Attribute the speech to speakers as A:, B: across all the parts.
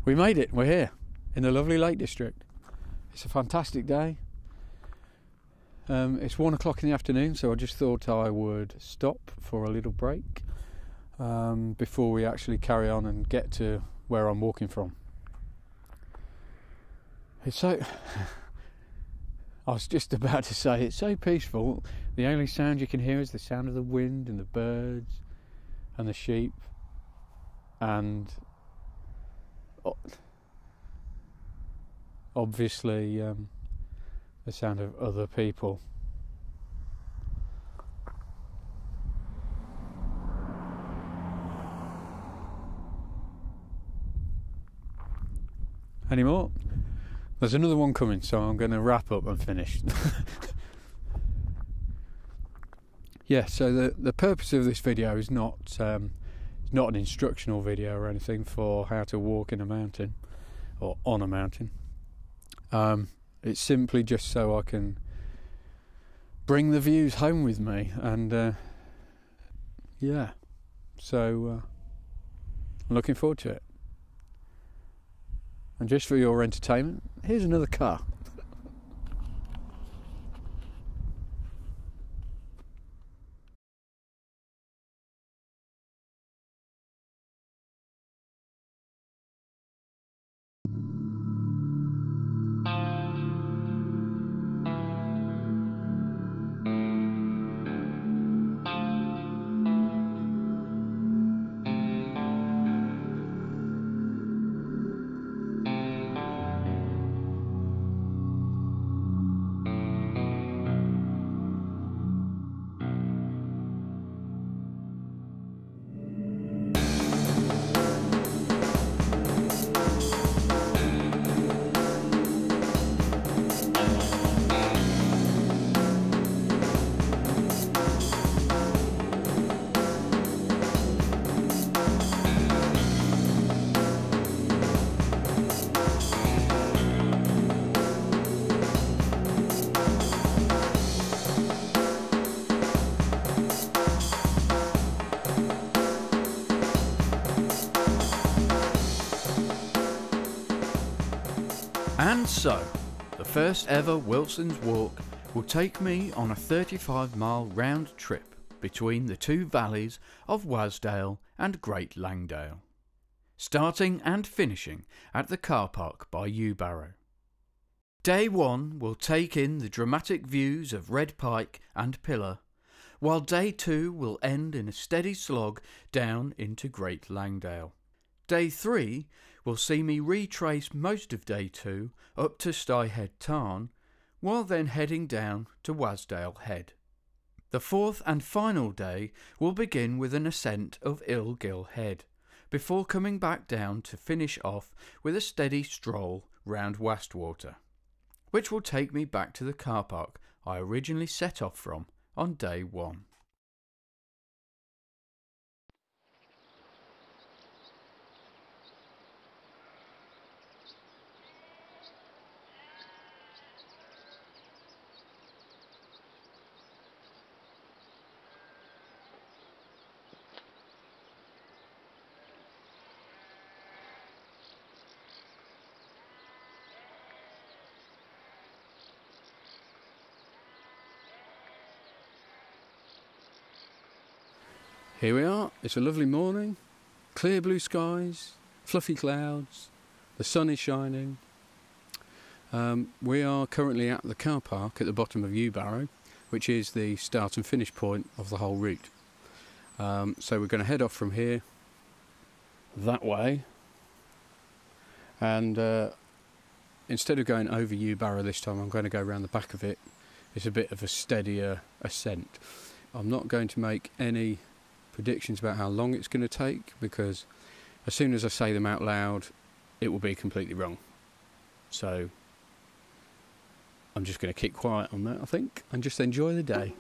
A: We made it. We're here in the lovely Lake District. It's a fantastic day. It's 1 o'clock in the afternoon, so I just thought I would stop for a little break before we actually carry on and get to where I'm walking from. It's so... I was just about to say, it's so peaceful. The only sound you can hear is the sound of the wind and the birds and the sheep and obviously the sound of other people. Any more? There's another one coming, so I'm going to wrap up and finish. Yeah, so the purpose of this video is not an instructional video or anything for how to walk in a mountain or on a mountain. It's simply just so I can bring the views home with me, and yeah, so I'm looking forward to it. And just for your entertainment, here's another car.
B: And so, the first ever Wilson's Walk will take me on a 35-mile round trip between the two valleys of Wasdale and Great Langdale, starting and finishing at the car park by Yewbarrow. Day 1 will take in the dramatic views of Red Pike and Pillar, while Day 2 will end in a steady slog down into Great Langdale. Day 3 will see me retrace most of Day 2 up to Styhead Tarn, while then heading down to Wasdale Head. The fourth and final day will begin with an ascent of Ilgill Head, before coming back down to finish off with a steady stroll round Wastwater, which will take me back to the car park I originally set off from on Day 1.
A: Here we are. It's a lovely morning, clear blue skies, fluffy clouds, the sun is shining. We are currently at the car park at the bottom of Yewbarrow, which is the start and finish point of the whole route. So we're going to head off from here that way, and instead of going over Yewbarrow this time, I'm going to go around the back of it. It's a bit of a steadier ascent. I'm not going to make any predictions about how long it's going to take, because as soon as I say them out loud it will be completely wrong. So I'm just going to keep quiet on that, I think, and just enjoy the day.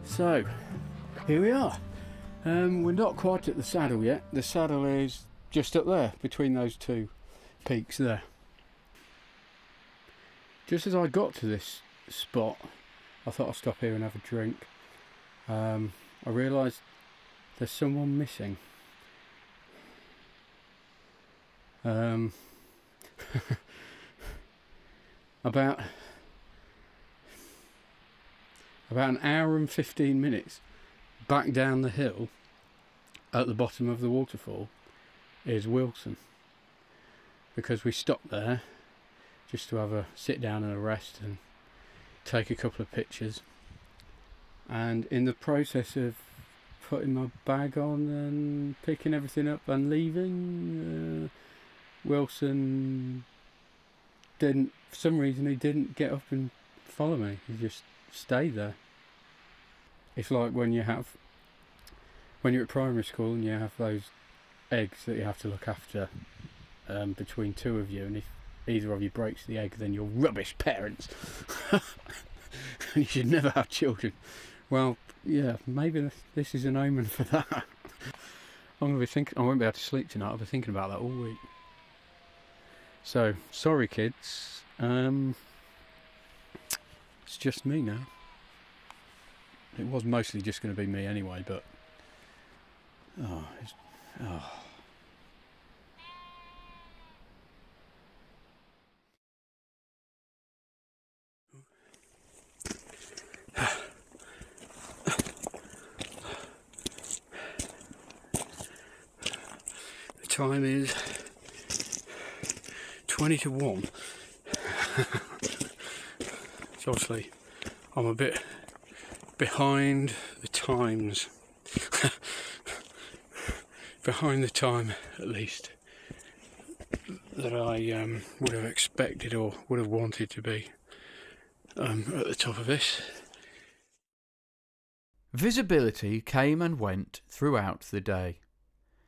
A: So, here we are. We're not quite at the saddle yet. The saddle is just up there, between those two peaks there. Just as I got to this spot, I thought I'd stop here and have a drink. I realised there's someone missing. About an hour and 15 minutes back down the hill at the bottom of the waterfall is Wilson, because we stopped there just to have a sit down and a rest and take a couple of pictures, and in the process of putting my bag on and picking everything up and leaving, Wilson didn't, for some reason he didn't get up and follow me. He just stayed there. It's like when you're at primary school and you have those eggs that you have to look after between two of you, and if either of you breaks the egg, then you're rubbish parents. You should never have children. Well, yeah, maybe this is an omen for that. I'm going to be thinking, I won't be able to sleep tonight. I'll be thinking about that all week. So, sorry kids, it's just me now. It was mostly just going to be me anyway, but the time is 20 to 1. So obviously I'm a bit behind the times. Behind the time, at least, that I would have expected or would have wanted to be at the top of this.
B: Visibility came and went throughout the day.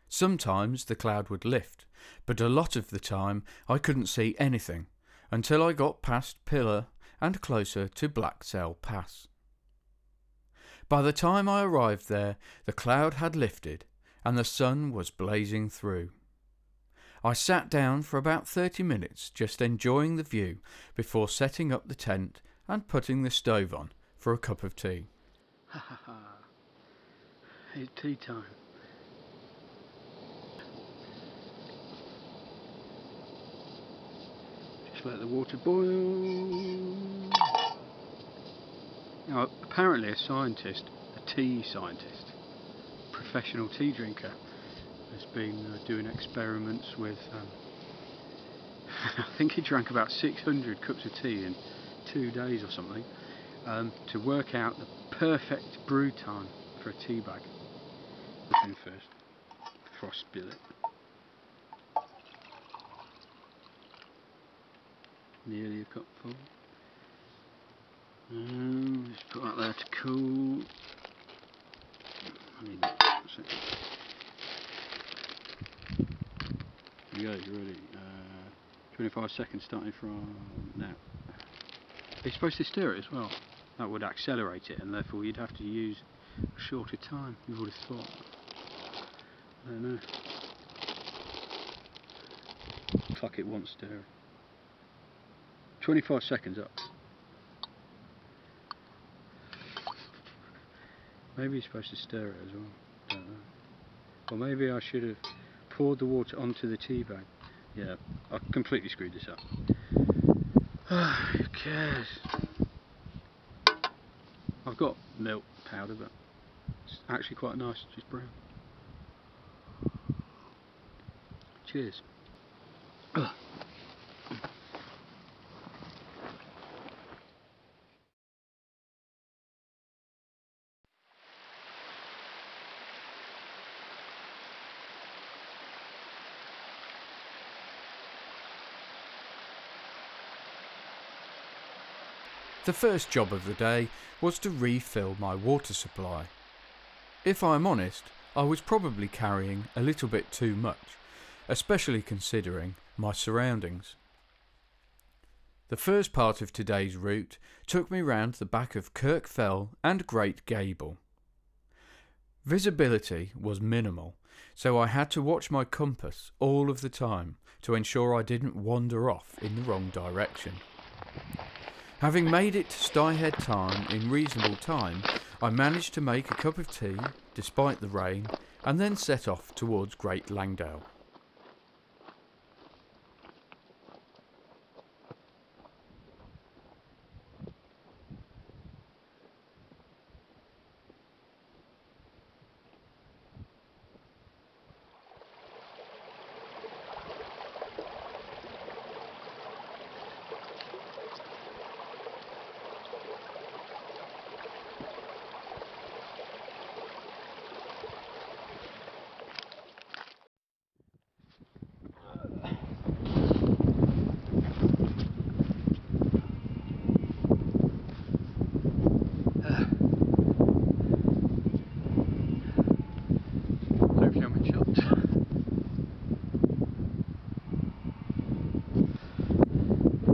B: Sometimes the cloud would lift, but a lot of the time I couldn't see anything until I got past Pillar and closer to Blacksail Pass. By the time I arrived there, the cloud had lifted and the sun was blazing through. I sat down for about 30 minutes just enjoying the view before setting up the tent and putting the stove on for a cup of tea.
A: Ha ha ha. It's tea time. Just let the water boil. Now, apparently a scientist, a tea scientist, professional tea drinker, has been doing experiments with, I think he drank about 600 cups of tea in 2 days or something, to work out the perfect brew time for a tea bag. Put it in first, before I spill it. Nearly a cup full. Let's put that there to cool. I mean, that's it. There you go, you're ready. 25 seconds starting from now. You're supposed to stir it as well. That would accelerate it, and therefore you'd have to use a shorter time, you would have thought. I don't know. Looks like it wants stirring. 25 seconds up. Maybe you're supposed to stir it as well. Don't know. Or maybe I should have poured the water onto the tea bag. Yeah, I completely screwed this up. Who cares? I've got milk powder, but it's actually quite nice, just brown. Cheers.
B: The first job of the day was to refill my water supply. If I'm honest, I was probably carrying a little bit too much, especially considering my surroundings. The first part of today's route took me round the back of Kirk Fell and Great Gable. Visibility was minimal, so I had to watch my compass all of the time to ensure I didn't wander off in the wrong direction. Having made it to Styhead Tarn in reasonable time, I managed to make a cup of tea despite the rain and then set off towards Great Langdale.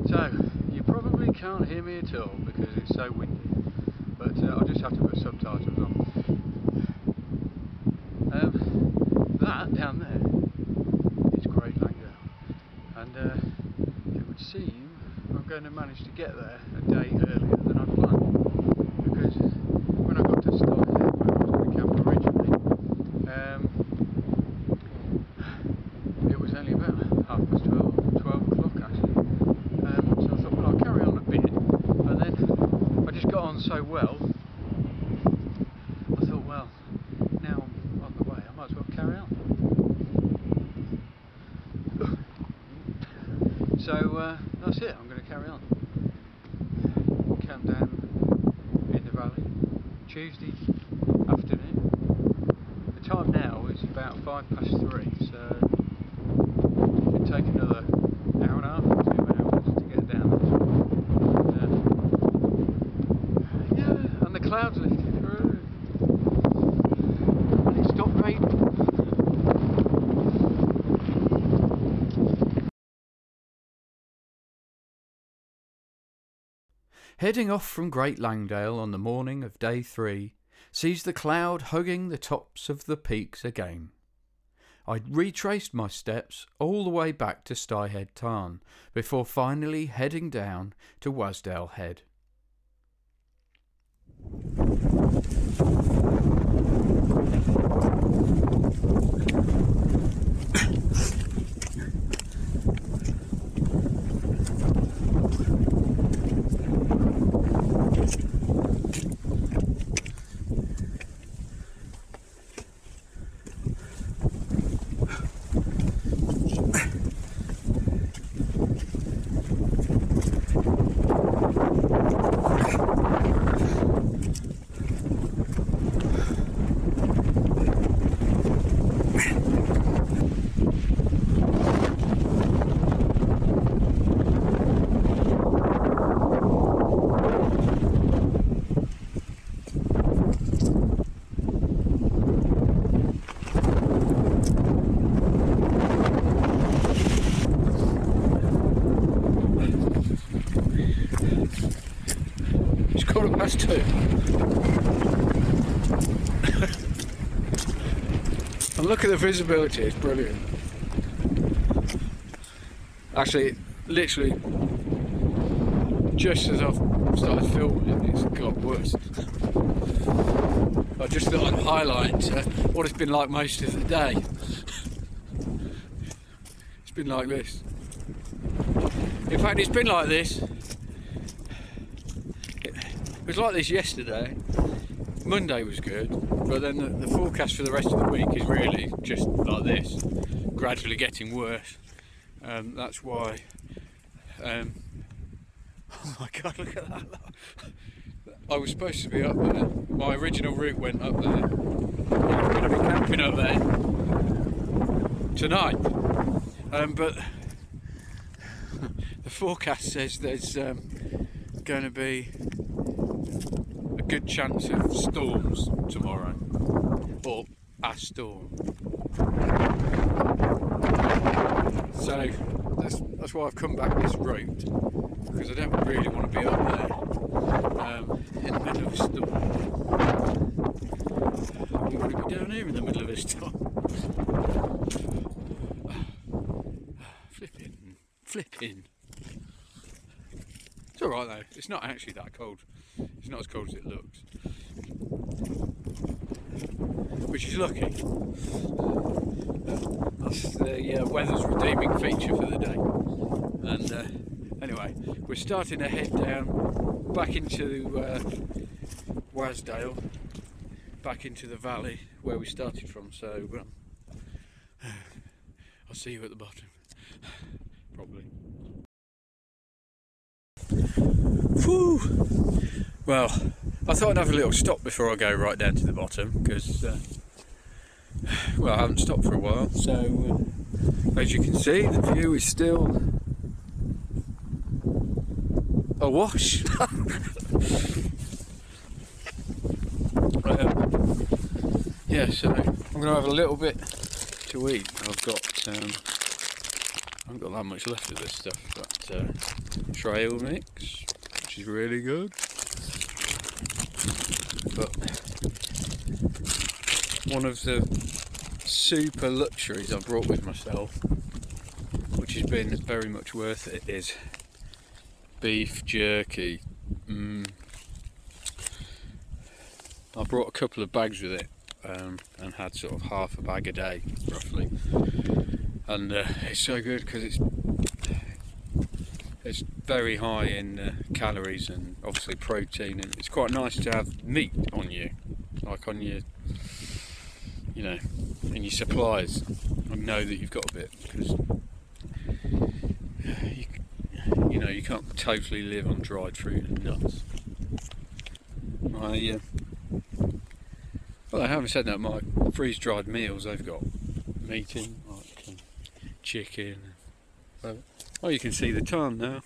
A: So, you probably can't hear me at all because it's so windy, but I'll just have to put subtitles on. That down there is Great Langdale, and it would seem I'm going to manage to get there a day earlier than I'd planned, because when I got to Styhead, where I was going to camp originally, it was only about 12 o'clock actually. So I thought, well, I'll carry on a bit, and then I just got on so well, I thought, well, now I'm on the way, I might as well carry on. So that's it, I'm going to carry on. Camp down in the valley, Tuesday afternoon. The time now is about 3:05, so it should take another hour and a half or 2 hours to get down there. Yeah, and the clouds lifted through, and it stopped raining.
B: Heading off from Great Langdale on the morning of day 3 sees the cloud hugging the tops of the peaks again. I retraced my steps all the way back to Styhead Tarn before finally heading down to Wasdale Head.
A: It's 2:15. And look at the visibility, it's brilliant. Actually, literally, just as I've started filming, it's got worse. I just thought I'd highlight what it's been like most of the day. It's been like this. In fact, it's been like this. It was like this yesterday. Monday was good, but then the forecast for the rest of the week is really just like this, gradually getting worse. That's why. Oh my God! Look at that! I was supposed to be up there. My original route went up there. I'm going to be camping up there tonight, but the forecast says there's going to be a good chance of storms tomorrow, or a storm. So that's why I've come back this route, because I don't really want to be up there in the middle of a storm. I want to be down here in the middle of a storm. Flipping. It's alright though, it's not actually that cold. It's not as cold as it looks. Which is lucky. That's the weather's redeeming feature for the day. And anyway, we're starting to head down back into Wasdale, back into the valley where we started from. So I'll see you at the bottom. Probably. Whew. Well, I thought I'd have a little stop before I go right down to the bottom, because well, I haven't stopped for a while. So as you can see, the view is still awash. Yeah, so I'm going to have a little bit to eat. I haven't got that much left of this stuff, but trail mix, which is really good. But one of the super luxuries I brought with myself, which has been very much worth it, is beef jerky. I brought a couple of bags with it, and had sort of half a bag a day roughly, and it's so good because it's very high in calories and obviously protein, and it's quite nice to have meat on you, like on your, you know, in your supplies, and know that you've got a bit, because you know, you can't totally live on dried fruit and nuts. Well, I haven't said that, my freeze-dried meals, they've got meat in, like chicken. Oh, you can see the time now.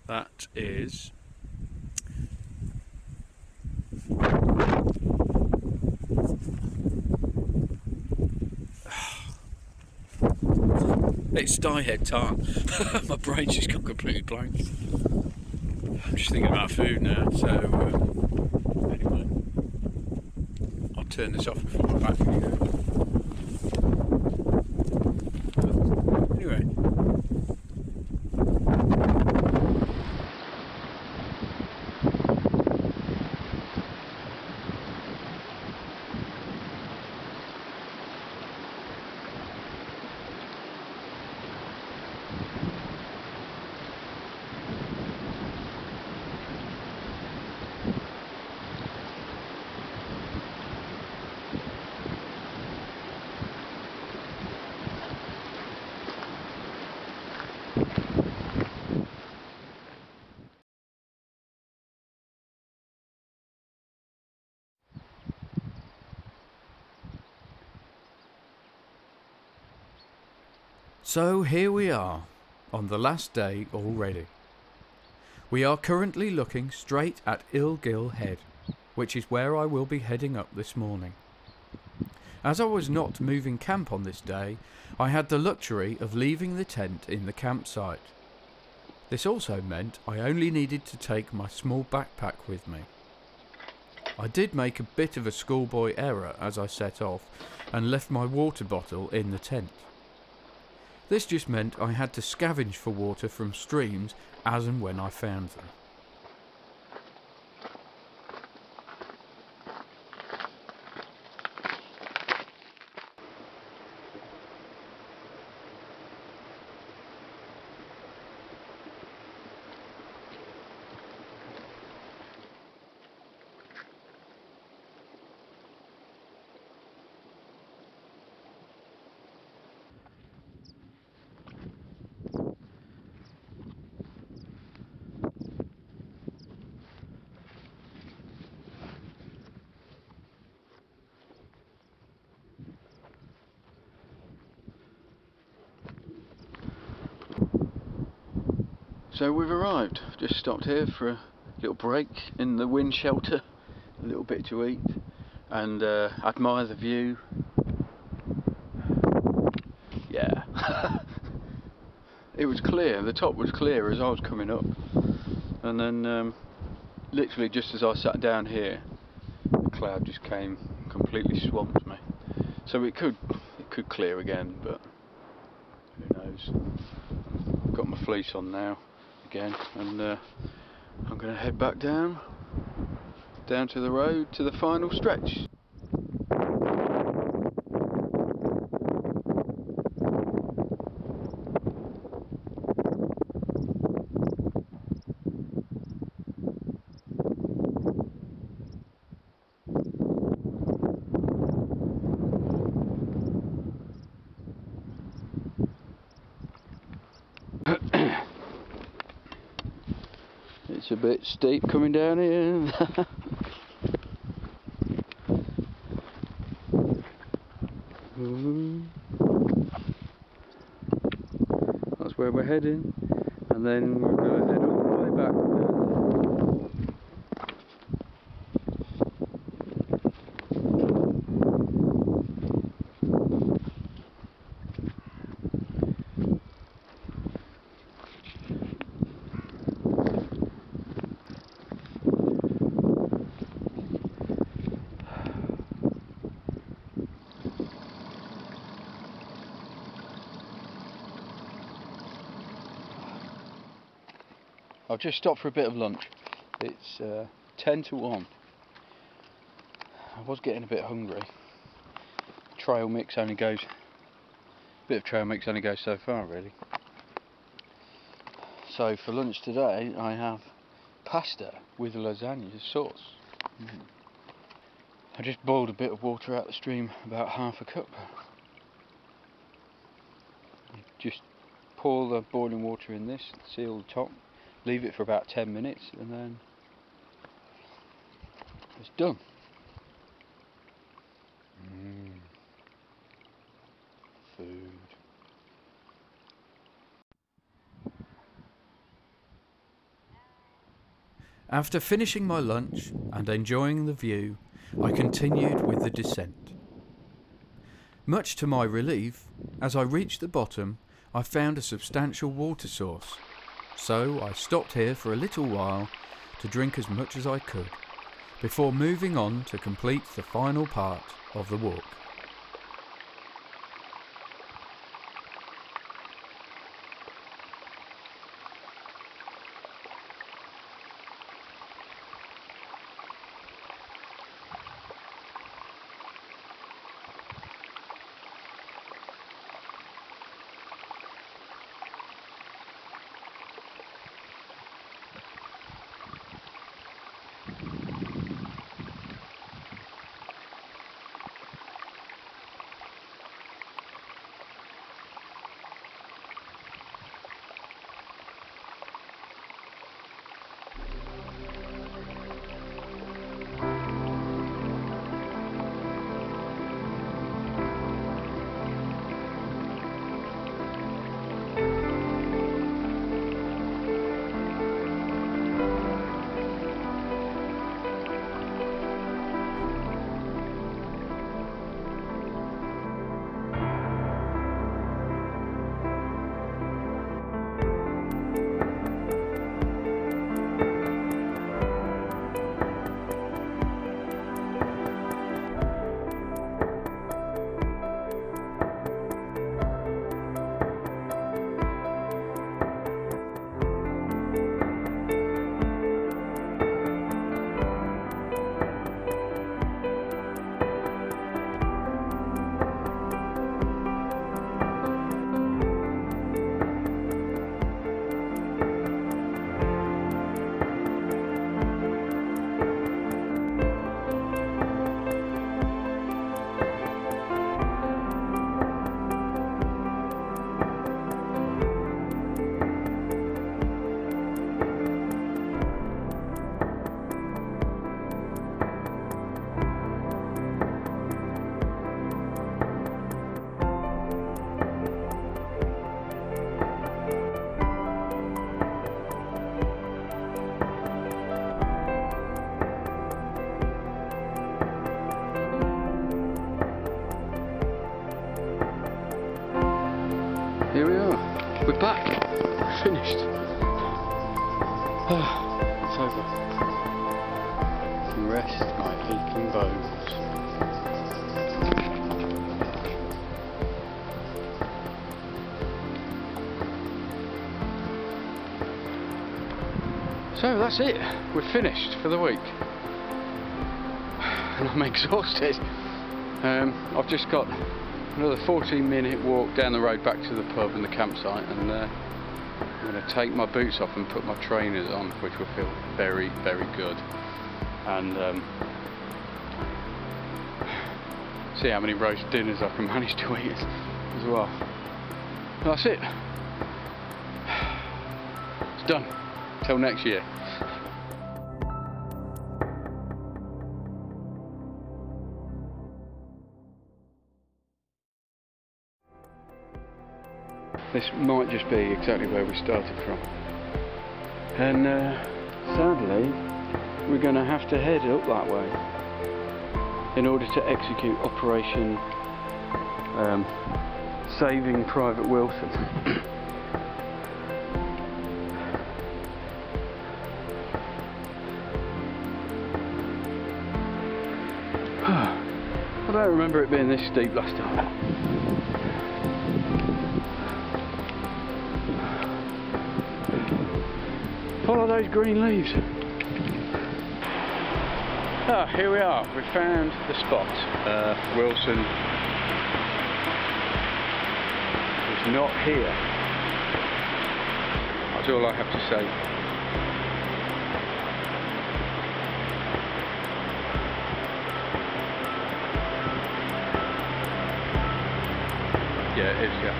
A: That is it's die-head time. My brain's just gone completely blank. I'm just thinking about food now, so anyway, I'll turn this off before my battery goes. Anyway.
B: So here we are, on the last day already. We are currently looking straight at Ilgill Head, which is where I will be heading up this morning. As I was not moving camp on this day, I had the luxury of leaving the tent in the campsite. This also meant I only needed to take my small backpack with me. I did make a bit of a schoolboy error as I set off, and left my water bottle in the tent. This just meant I had to scavenge for water from streams as and when I found them.
A: So we've arrived. Just stopped here for a little break in the wind shelter, a little bit to eat, and admire the view. Yeah, it was clear, the top was clear as I was coming up, and then literally just as I sat down here, the cloud just came, completely swamped me. So it could clear again, but who knows. I've got my fleece on now again, and I'm going to head back down to the road to the final stretch. It's a bit steep coming down here. That's where we're heading, and then we're going to head all the way back. I've just stopped for a bit of lunch. It's 10 to 1. I was getting a bit hungry. Trail mix only goes, bit of trail mix only goes so far really. So for lunch today I have pasta with lasagna sauce. I just boiled a bit of water out the stream, about half a cup. Just pour the boiling water in this, seal the top, leave it for about 10 minutes, and then it's done. Food.
B: After finishing my lunch and enjoying the view, I continued with the descent. Much to my relief, as I reached the bottom, I found a substantial water source, so I stopped here for a little while to drink as much as I could, before moving on to complete the final part of the walk.
A: Here we are, we're back. finished. It's over. I can rest my aching bones. So that's it. We're finished for the week. And I'm exhausted. I've just got another 14-minute walk down the road back to the pub and the campsite, and I'm going to take my boots off and put my trainers on, which will feel very, very good, and see how many roast dinners I can manage to eat as well. That's it. It's done. Till next year. This might just be exactly where we started from, and sadly we're going to have to head up that way in order to execute Operation Saving Private Wilson. I don't remember it being this steep last time. Follow those green leaves. Ah, here we are. We found the spot. Wilson is not here. That's all I have to say. Yeah, it is, yeah.